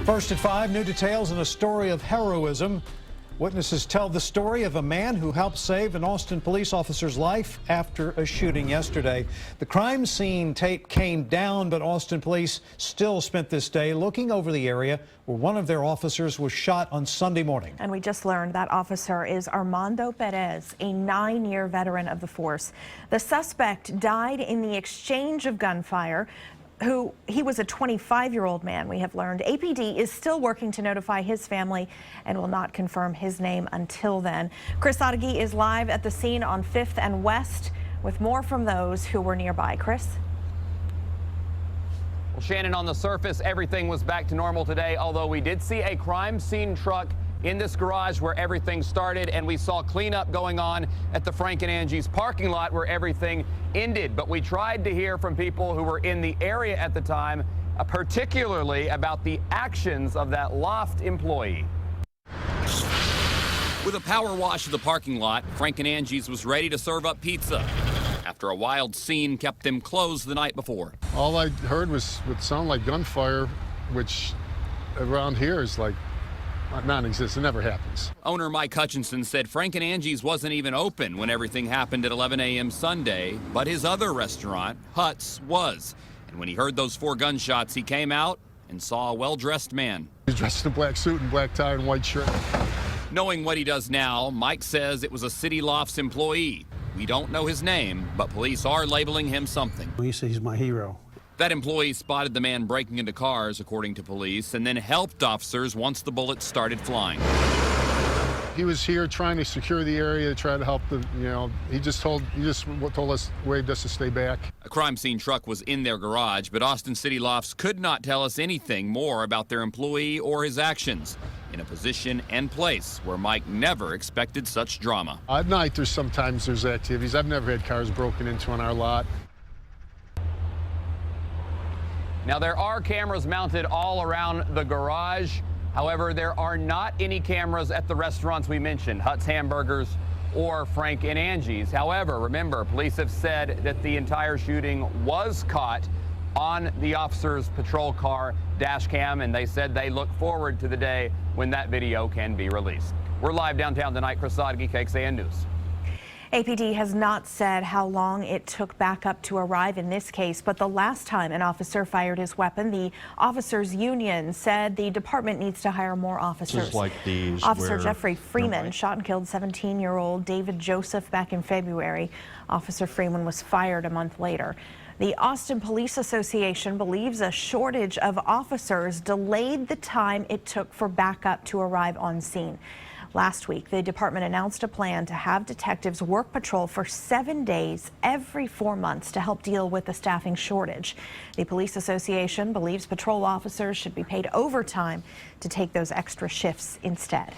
First at 5, new details and a story of heroism. Witnesses tell the story of a man who helped save an Austin police officer's life after a shooting yesterday. The crime scene tape came down, but Austin police still spent this day looking over the area where one of their officers was shot on Sunday morning. And we just learned that officer is Armando Perez, a 9-year veteran of the force. The suspect died in the exchange of gunfire. He was a 25-year-old man, we have learned. APD is still working to notify his family and will not confirm his name until then. Chris Adagi is live at the scene on 5th and West with more from those who were nearby. Chris? Well, Shannon, on the surface, everything was back to normal today, although we did see a crime scene truck in this garage where everything started, and we saw cleanup going on at the Frank and Angie's parking lot where everything ended. But we tried to hear from people who were in the area at the time, particularly about the actions of that loft employee. With a power wash of the parking lot, Frank and Angie's was ready to serve up pizza after a wild scene kept them closed the night before. All I heard was what sounded like gunfire, which around here is like non-existent. It never happens. Owner Mike Hutchinson said Frank and Angie's wasn't even open when everything happened at 11 a.m. Sunday, but his other restaurant, Hut's, was. And when he heard those 4 gunshots, he came out and saw a well-dressed man. He's dressed in a black suit and black tie and white shirt. Knowing what he does now, Mike says it was a City Lofts employee. We don't know his name, but police are labeling him something. He said he's my hero. That employee spotted the man breaking into cars, according to police, and then helped officers once the bullets started flying. He was here trying to secure the area, to try to help the, he just told us, waved us to stay back. A crime scene truck was in their garage, but Austin City Lofts could not tell us anything more about their employee or his actions, in a position and place where Mike never expected such drama. At night, sometimes there's activities. I've never had cars broken into on our lot. Now, there are cameras mounted all around the garage. However, there are not any cameras at the restaurants we mentioned, Hut's Hamburgers or Frank and Angie's. However, remember, police have said that the entire shooting was caught on the officer's patrol car dash cam, and they said they look forward to the day when that video can be released. We're live downtown tonight. Chris Adagi, KXAN News. APD has not said how long it took backup to arrive in this case, but the last time an officer fired his weapon, the officers' union said the department needs to hire more officers. Like these, Officer Jeffrey Freeman shot and killed 17-year-old David Joseph back in February. Officer Freeman was fired a month later. The Austin Police Association believes a shortage of officers delayed the time it took for backup to arrive on scene. Last week, the department announced a plan to have detectives work patrol for 7 days every 4 months to help deal with the staffing shortage. The Police Association believes patrol officers should be paid overtime to take those extra shifts instead.